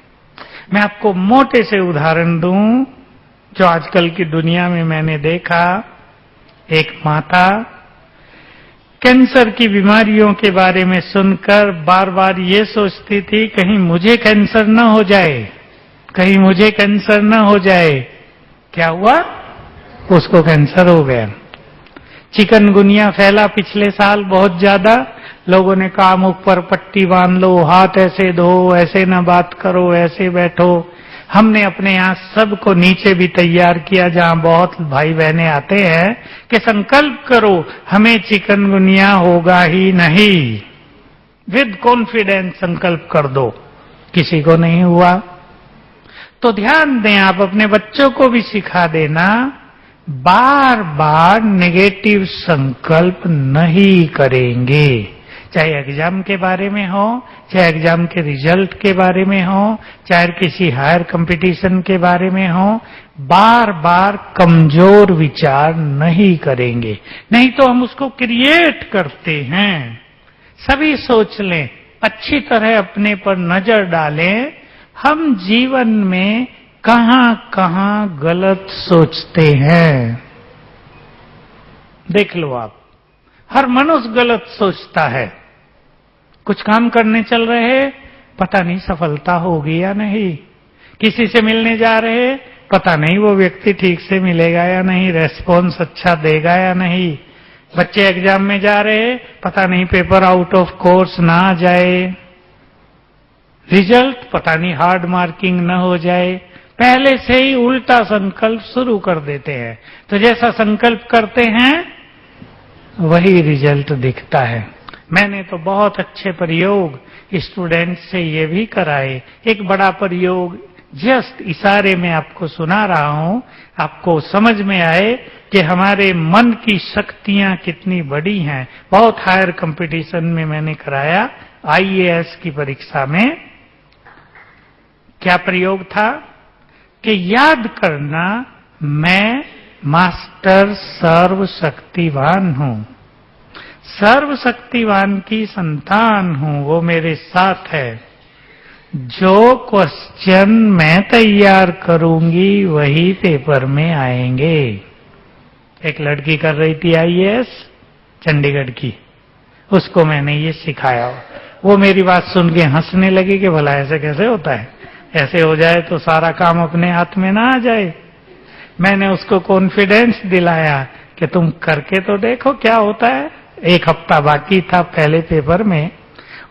मैं आपको मोटे से उदाहरण दूं जो आजकल की दुनिया में मैंने देखा। एक माता कैंसर की बीमारियों के बारे में सुनकर बार बार ये सोचती थी, कहीं मुझे कैंसर न हो जाए, कहीं मुझे कैंसर न हो जाए। क्या हुआ? उसको कैंसर हो गया। चिकनगुनिया फैला पिछले साल बहुत ज्यादा, लोगों ने कहा मुख पर पट्टी बांध लो, हाथ ऐसे धो, ऐसे ना बात करो, ऐसे बैठो। हमने अपने यहाँ सबको नीचे भी तैयार किया, जहां बहुत भाई बहनें आते हैं, कि संकल्प करो हमें चिकनगुनिया होगा ही नहीं। विद कॉन्फिडेंस संकल्प कर दो। किसी को नहीं हुआ तो ध्यान दें, आप अपने बच्चों को भी सिखा देना, बार बार नेगेटिव संकल्प नहीं करेंगे। चाहे एग्जाम के बारे में हो, चाहे एग्जाम के रिजल्ट के बारे में हो, चाहे किसी हायर कंपटीशन के बारे में हो, बार बार कमजोर विचार नहीं करेंगे। नहीं तो हम उसको क्रिएट करते हैं। सभी सोच लें, अच्छी तरह अपने पर नजर डालें, हम जीवन में कहां कहां गलत सोचते हैं। देख लो आप, हर मनुष्य गलत सोचता है। कुछ काम करने चल रहे, पता नहीं सफलता होगी या नहीं। किसी से मिलने जा रहे, पता नहीं वो व्यक्ति ठीक से मिलेगा या नहीं, रेस्पॉन्स अच्छा देगा या नहीं। बच्चे एग्जाम में जा रहे, पता नहीं पेपर आउट ऑफ कोर्स ना आ जाए, रिजल्ट पता नहीं हार्ड मार्किंग न हो जाए। पहले से ही उल्टा संकल्प शुरू कर देते हैं, तो जैसा संकल्प करते हैं वही रिजल्ट दिखता है। मैंने तो बहुत अच्छे प्रयोग स्टूडेंट से ये भी कराए। एक बड़ा प्रयोग जस्ट इशारे में आपको सुना रहा हूं, आपको समझ में आए कि हमारे मन की शक्तियां कितनी बड़ी हैं। बहुत हायर कंपटीशन में मैंने कराया, आईएएस की परीक्षा में। क्या प्रयोग था कि याद करना, मैं मास्टर सर्वशक्तिवान हूं, सर्वशक्तिवान की संतान हूं, वो मेरे साथ है। जो क्वेश्चन मैं तैयार करूंगी वही पेपर में आएंगे। एक लड़की कर रही थी आईएएस चंडीगढ़ की, उसको मैंने ये सिखाया। वो मेरी बात सुन के हंसने लगी कि भला ऐसे कैसे होता है, ऐसे हो जाए तो सारा काम अपने हाथ में ना आ जाए। मैंने उसको कॉन्फिडेंस दिलाया कि तुम करके तो देखो क्या होता है। एक हफ्ता बाकी था पहले पेपर में,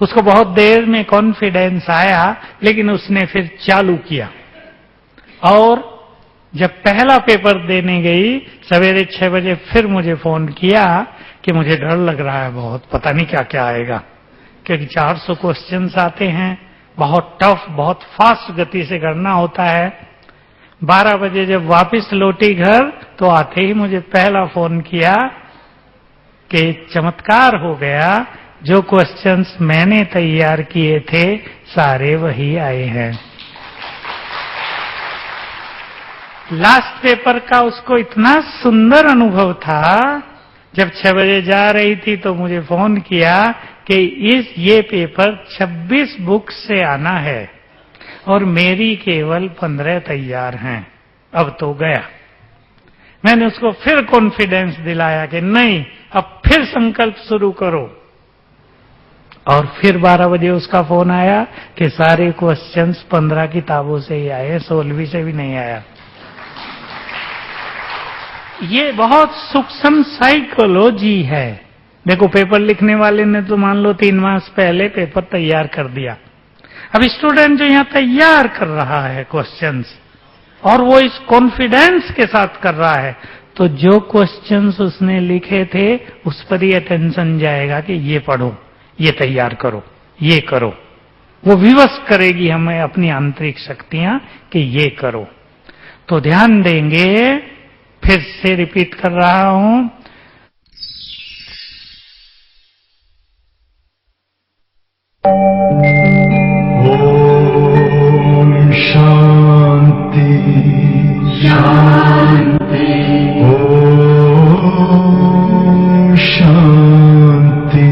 उसको बहुत देर में कॉन्फिडेंस आया, लेकिन उसने फिर चालू किया। और जब पहला पेपर देने गई, सवेरे 6 बजे फिर मुझे फोन किया कि मुझे डर लग रहा है बहुत, पता नहीं क्या क्या आएगा, क्योंकि 400 क्वेश्चंस आते हैं, बहुत टफ, बहुत फास्ट गति से करना होता है। 12 बजे जब वापस लौटी घर, तो आते ही मुझे पहला फोन किया कि चमत्कार हो गया, जो क्वेश्चंस मैंने तैयार किए थे सारे वही आए हैं। लास्ट पेपर का उसको इतना सुंदर अनुभव था, जब 6 बजे जा रही थी तो मुझे फोन किया कि ये पेपर 26 बुक से आना है और मेरी केवल 15 तैयार हैं, अब तो गया। मैंने उसको फिर कॉन्फिडेंस दिलाया कि नहीं, अब फिर संकल्प शुरू करो। और फिर 12 बजे उसका फोन आया कि सारे क्वेश्चंस 15 किताबों से ही आए, 16वीं से भी नहीं आया। ये बहुत सूक्ष्म साइकोलॉजी है। देखो, पेपर लिखने वाले ने तो मान लो 3 मास पहले पेपर तैयार कर दिया। अब स्टूडेंट जो यहां तैयार कर रहा है क्वेश्चंस, और वो इस कॉन्फिडेंस के साथ कर रहा है, तो जो क्वेश्चंस उसने लिखे थे उस पर ही अटेंशन जाएगा कि ये पढ़ो, ये तैयार करो, ये करो। वो विवश करेगी हमें अपनी आंतरिक शक्तियां कि ये करो। तो ध्यान देंगे, फिर से रिपीट कर रहा हूं, ओम शांति शांति, ओम शांति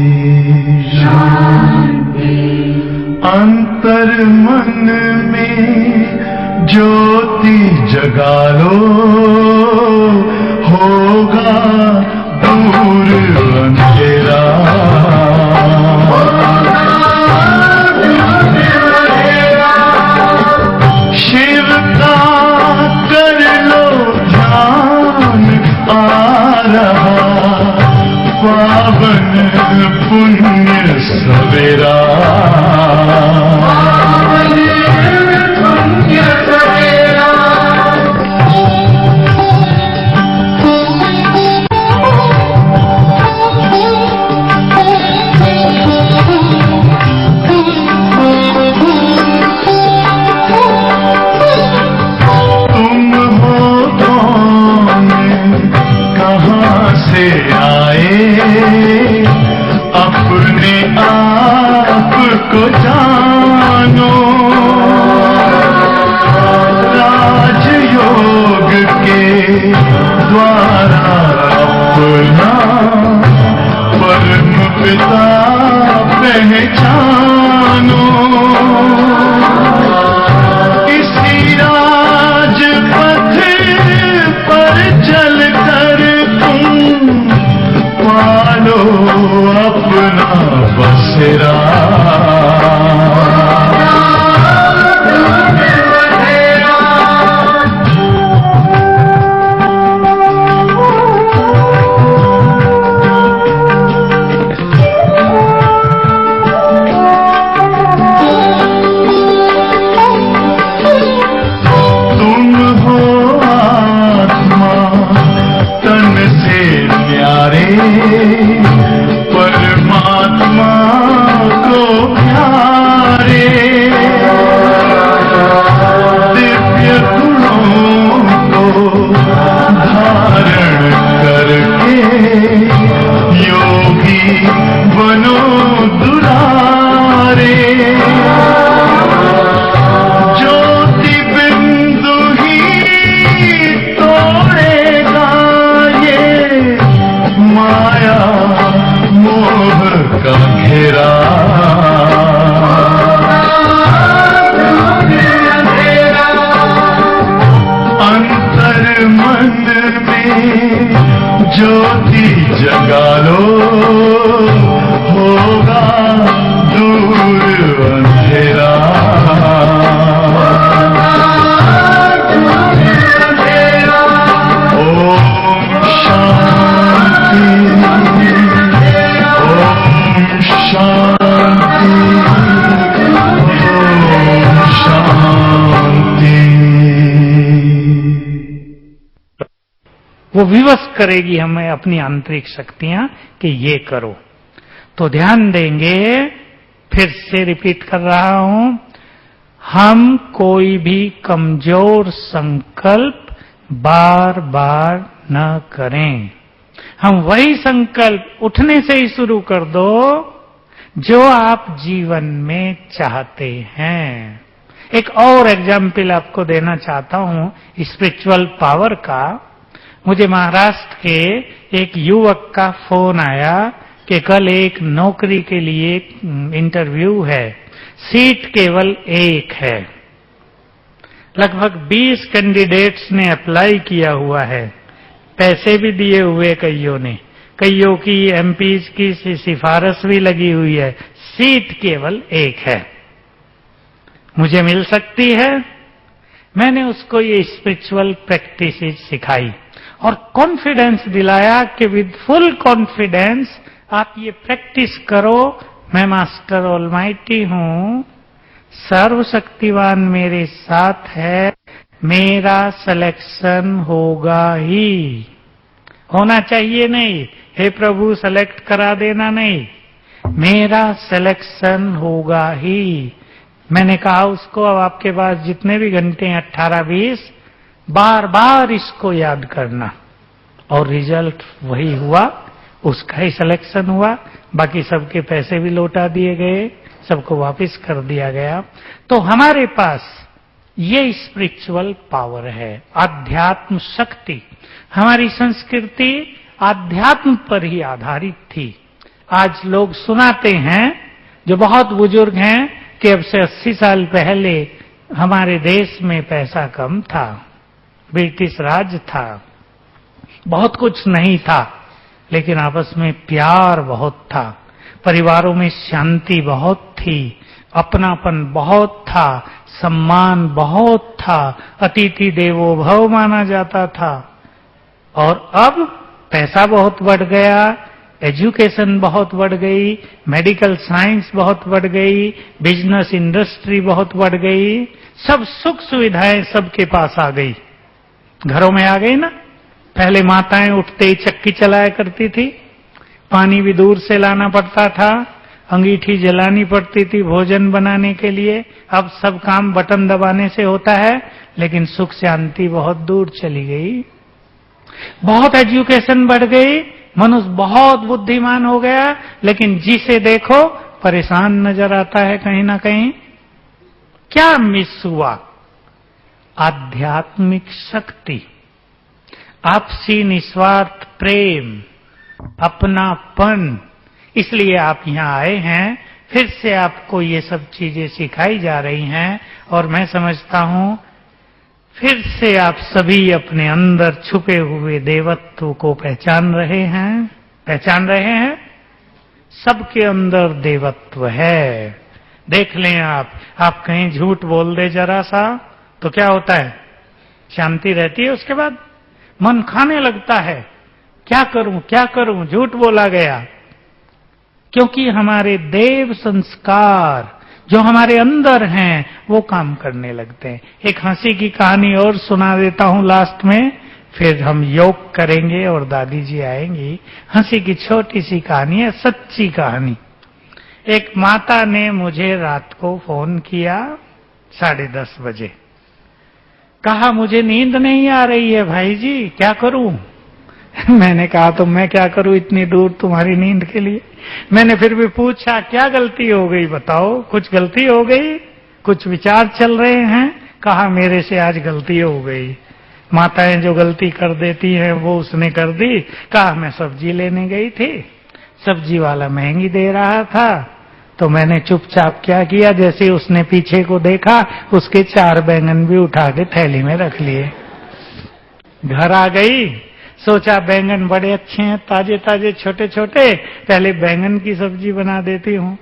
शांति। अंतर मन में ज्योति जगा लो, होगा दूर अंधेरा। शिव का कर लो ध्यान, आ रहा सवेरा अपने आप को जानो, राजयोग के द्वारा अपना परम पिता पहचानो। इसी राजपथ पर चलकर तुम पालो अपना बसेरा। तुम हो आत्मा तन से प्यारे, परमात्मा को प्यारे। दिव्य गुणों को धारण करके योगी बनो दुलारे। ज्योति बिंदु ही तोड़ेगा ये माया मोह का घेरा। अंतर मन में ज्योति जगा लो, होगा दूर अंधेरा। ओम शांति, शांति, ओम शांति। वो विवश करेगी हमें अपनी आंतरिक शक्तियां कि ये करो। तो ध्यान देंगे, फिर से रिपीट कर रहा हूं, हम कोई भी कमजोर संकल्प बार बार न करें। हम वही संकल्प उठने से ही शुरू कर दो जो आप जीवन में चाहते हैं। एक और एग्जाम्पल आपको देना चाहता हूं स्पिरिचुअल पावर का। मुझे महाराष्ट्र के एक युवक का फोन आया कि कल एक नौकरी के लिए इंटरव्यू है, सीट केवल एक है, लगभग 20 कैंडिडेट्स ने अप्लाई किया हुआ है, पैसे भी दिए हुए कईयों ने, कईयों की एमपीज की सिफारिश भी लगी हुई है, सीट केवल एक है, मुझे मिल सकती है। मैंने उसको ये स्पिरिचुअल प्रैक्टिस सिखाई और कॉन्फिडेंस दिलाया कि विद फुल कॉन्फिडेंस आप ये प्रैक्टिस करो, मैं मास्टर ऑलमाइटी हूं, सर्वशक्तिवान मेरे साथ है, मेरा सिलेक्शन होगा ही, होना चाहिए नहीं, हे प्रभु सेलेक्ट करा देना नहीं, मेरा सिलेक्शन होगा ही। मैंने कहा उसको अब आपके पास जितने भी घंटे हैं 18-20 बार बार इसको याद करना, और रिजल्ट वही हुआ, उसका ही सिलेक्शन हुआ, बाकी सबके पैसे भी लौटा दिए गए, सबको वापस कर दिया गया। तो हमारे पास ये स्पिरिचुअल पावर है, आध्यात्म शक्ति। हमारी संस्कृति आध्यात्म पर ही आधारित थी। आज लोग सुनाते हैं जो बहुत बुजुर्ग हैं कि अब से 80 साल पहले हमारे देश में पैसा कम था, ब्रिटिश राज था, बहुत कुछ नहीं था, लेकिन आपस में प्यार बहुत था, परिवारों में शांति बहुत थी, अपनापन बहुत था, सम्मान बहुत था, अतिथि देवो भव माना जाता था। और अब पैसा बहुत बढ़ गया, एजुकेशन बहुत बढ़ गई, मेडिकल साइंस बहुत बढ़ गई, बिजनेस इंडस्ट्री बहुत बढ़ गई, सब सुख सुविधाएं सबके पास आ गई, घरों में आ गई ना। पहले माताएं उठते ही चक्की चलाया करती थी, पानी भी दूर से लाना पड़ता था, अंगीठी जलानी पड़ती थी भोजन बनाने के लिए। अब सब काम बटन दबाने से होता है, लेकिन सुख शांति बहुत दूर चली गई। बहुत एजुकेशन बढ़ गई, मनुष्य बहुत बुद्धिमान हो गया, लेकिन जिसे देखो परेशान नजर आता है कहीं ना कहीं। क्या मिस हुआ? आध्यात्मिक शक्ति, आपसी निस्वार्थ प्रेम, अपनापन। इसलिए आप यहां आए हैं, फिर से आपको ये सब चीजें सिखाई जा रही हैं, और मैं समझता हूं फिर से आप सभी अपने अंदर छुपे हुए देवत्व को पहचान रहे हैं। पहचान रहे हैं, सबके अंदर देवत्व है। देख लें आप कहीं झूठ बोल दे जरा सा तो क्या होता है? शांति रहती है, उसके बाद मन खाने लगता है, क्या करूं क्या करूं, झूठ बोला गया। क्योंकि हमारे देव संस्कार जो हमारे अंदर हैं वो काम करने लगते हैं। एक हंसी की कहानी और सुना देता हूं लास्ट में, फिर हम योग करेंगे और दादी जी आएंगी। हंसी की छोटी सी कहानी है, सच्ची कहानी। एक माता ने मुझे रात को फोन किया 10:30 बजे, कहा मुझे नींद नहीं आ रही है भाई जी, क्या करूं? मैंने कहा तो मैं क्या करूं इतनी दूर तुम्हारी नींद के लिए। मैंने फिर भी पूछा क्या गलती हो गई बताओ, कुछ गलती हो गई, कुछ विचार चल रहे हैं? कहा मेरे से आज गलती हो गई। माताएं जो गलती कर देती हैं वो उसने कर दी। कहा मैं सब्जी लेने गई थी, सब्जी वाला महंगी दे रहा था, तो मैंने चुपचाप क्या किया, जैसे उसने पीछे को देखा उसके 4 बैंगन भी उठा के थैली में रख लिए। घर आ गई, सोचा बैंगन बड़े अच्छे हैं, ताजे ताजे छोटे छोटे, पहले बैंगन की सब्जी बना देती हूं।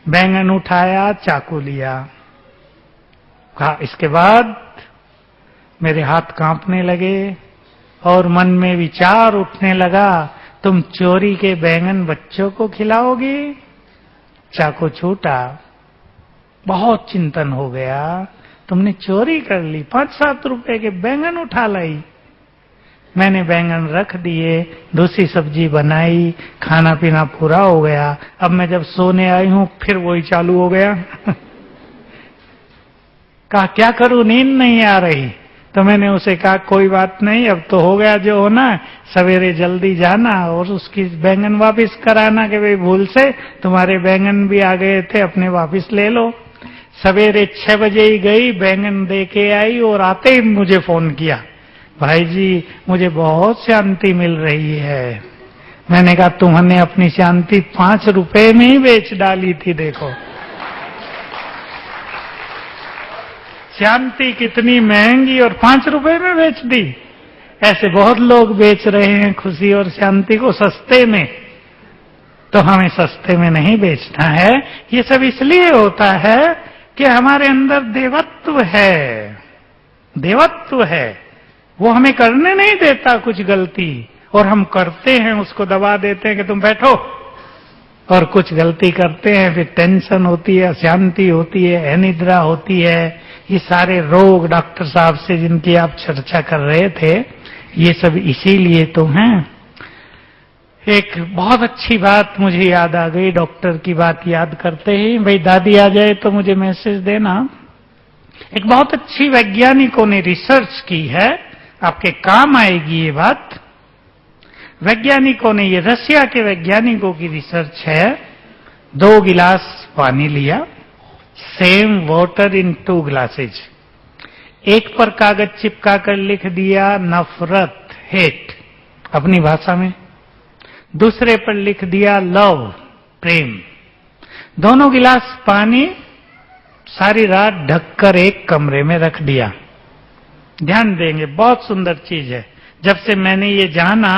बैंगन उठाया, चाकू लिया, कहा इसके बाद मेरे हाथ कांपने लगे और मन में विचार उठने लगा, तुम चोरी के बैंगन बच्चों को खिलाओगी? चाकू छूटा, बहुत चिंतन हो गया, तुमने चोरी कर ली, 5-7 रुपए के बैंगन उठा लाई। मैंने बैंगन रख दिए, दूसरी सब्जी बनाई, खाना पीना पूरा हो गया। अब मैं जब सोने आई हूं फिर वही चालू हो गया। कहा क्या करूं, नींद नहीं आ रही। तो मैंने उसे कहा कोई बात नहीं, अब तो हो गया जो होना, सवेरे जल्दी जाना और उसकी बैंगन वापस कराना कि भाई भूल से तुम्हारे बैंगन भी आ गए थे, अपने वापस ले लो। सवेरे 6 बजे ही गई, बैंगन दे के आई और आते ही मुझे फोन किया, भाई जी मुझे बहुत शांति मिल रही है। मैंने कहा तुमने अपनी शांति 5 रुपए में ही बेच डाली थी, देखो शांति कितनी महंगी और 5 रुपए में बेच दी। ऐसे बहुत लोग बेच रहे हैं खुशी और शांति को सस्ते में, तो हमें सस्ते में नहीं बेचना है। ये सब इसलिए होता है कि हमारे अंदर देवत्व है, देवत्व है, वो हमें करने नहीं देता कुछ गलती, और हम करते हैं, उसको दबा देते हैं कि तुम बैठो, और कुछ गलती करते हैं, फिर टेंशन होती है, अशांति होती है, अनिद्रा होती है। ये सारे रोग डॉक्टर साहब से जिनकी आप चर्चा कर रहे थे, ये सब इसीलिए तो हैं। एक बहुत अच्छी बात मुझे याद आ गई, डॉक्टर की बात याद करते ही, भाई दादी आ जाए तो मुझे मैसेज देना। एक बहुत अच्छी वैज्ञानिकों ने रिसर्च की है, आपके काम आएगी ये बात। वैज्ञानिकों ने, ये रशिया के वैज्ञानिकों की रिसर्च है, 2 गिलास पानी लिया, सेम वाटर इन 2 ग्लासेज, एक पर कागज चिपका कर लिख दिया नफरत, हेट अपनी भाषा में, दूसरे पर लिख दिया लव, प्रेम। दोनों गिलास पानी सारी रात ढककर एक कमरे में रख दिया। ध्यान देंगे, बहुत सुंदर चीज है। जब से मैंने ये जाना,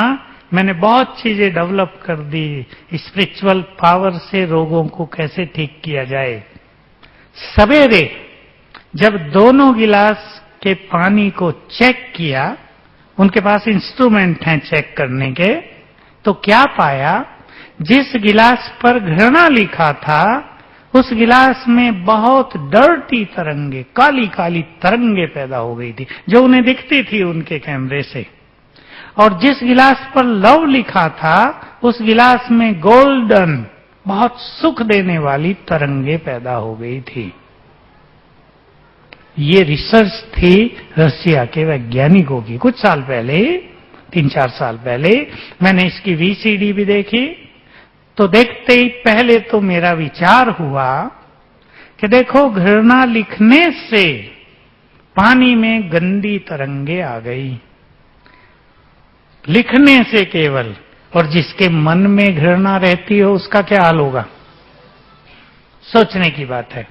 मैंने बहुत चीजें डेवलप कर दी, स्पिरिचुअल पावर से रोगों को कैसे ठीक किया जाए। सवेरे जब दोनों गिलास के पानी को चेक किया, उनके पास इंस्ट्रूमेंट हैं चेक करने के, तो क्या पाया, जिस गिलास पर घृणा लिखा था उस गिलास में बहुत डर्टी तरंगे, काली काली तरंगे पैदा हो गई थी जो उन्हें दिखती थी उनके कैमरे से। और जिस गिलास पर लव लिखा था उस गिलास में गोल्डन, बहुत सुख देने वाली तरंगे पैदा हो गई थी। ये रिसर्च थी रशिया के वैज्ञानिकों की। कुछ साल पहले, 3-4 साल पहले मैंने इसकी वीसीडी भी देखी। तो देखते ही पहले तो मेरा विचार हुआ कि देखो, घृणा लिखने से पानी में गंदी तरंगे आ गई, लिखने से केवल। और जिसके मन में घृणा रहती हो उसका क्या हाल होगा, सोचने की बात है।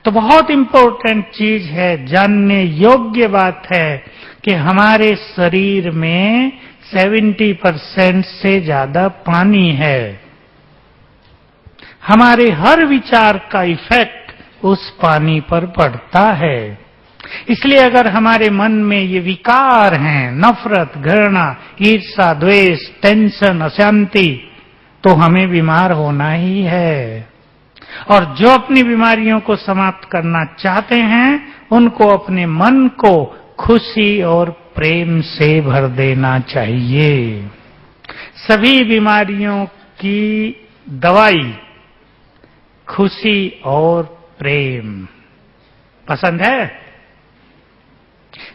तो बहुत इंपॉर्टेंट चीज है, जानने योग्य बात है कि हमारे शरीर में 70% से ज्यादा पानी है। हमारे हर विचार का इफेक्ट उस पानी पर पड़ता है। इसलिए अगर हमारे मन में ये विकार हैं, नफरत, घृणा, ईर्ष्या, द्वेष, टेंशन, अशांति, तो हमें बीमार होना ही है। और जो अपनी बीमारियों को समाप्त करना चाहते हैं उनको अपने मन को खुशी और प्रेम से भर देना चाहिए। सभी बीमारियों की दवाई खुशी और प्रेम। पसंद है?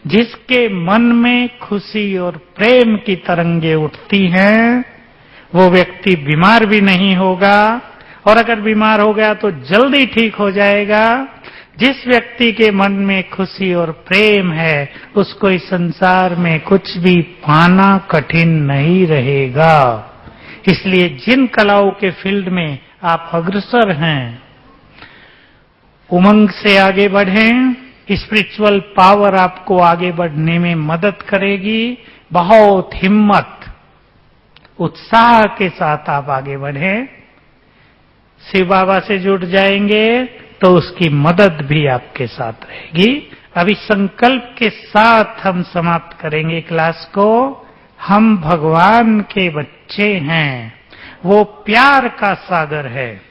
जिसके मन में खुशी और प्रेम की तरंगे उठती हैं वो व्यक्ति बीमार भी नहीं होगा, और अगर बीमार हो गया तो जल्दी ठीक हो जाएगा। जिस व्यक्ति के मन में खुशी और प्रेम है उसको इस संसार में कुछ भी पाना कठिन नहीं रहेगा। इसलिए जिन कलाओं के फील्ड में आप अग्रसर हैं, उमंग से आगे बढ़ें। स्पिरिचुअल पावर आपको आगे बढ़ने में मदद करेगी। बहुत हिम्मत, उत्साह के साथ आप आगे बढ़ें। शिव बाबा से जुड़ जाएंगे तो उसकी मदद भी आपके साथ रहेगी। अभी संकल्प के साथ हम समाप्त करेंगे क्लास को। हम भगवान के बच्चे हैं, वो प्यार का सागर है,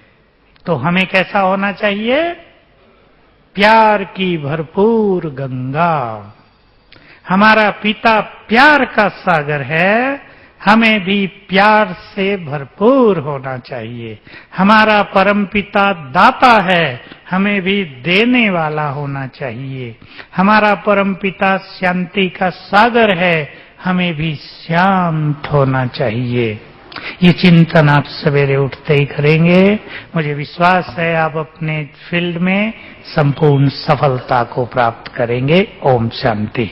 तो हमें कैसा होना चाहिए? प्यार की भरपूर गंगा। हमारा पिता प्यार का सागर है, हमें भी प्यार से भरपूर होना चाहिए। हमारा परमपिता दाता है, हमें भी देने वाला होना चाहिए। हमारा परमपिता शांति का सागर है, हमें भी शांत होना चाहिए। ये चिंतन आप सवेरे उठते ही करेंगे। मुझे विश्वास है आप अपने फील्ड में संपूर्ण सफलता को प्राप्त करेंगे। ओम शांति।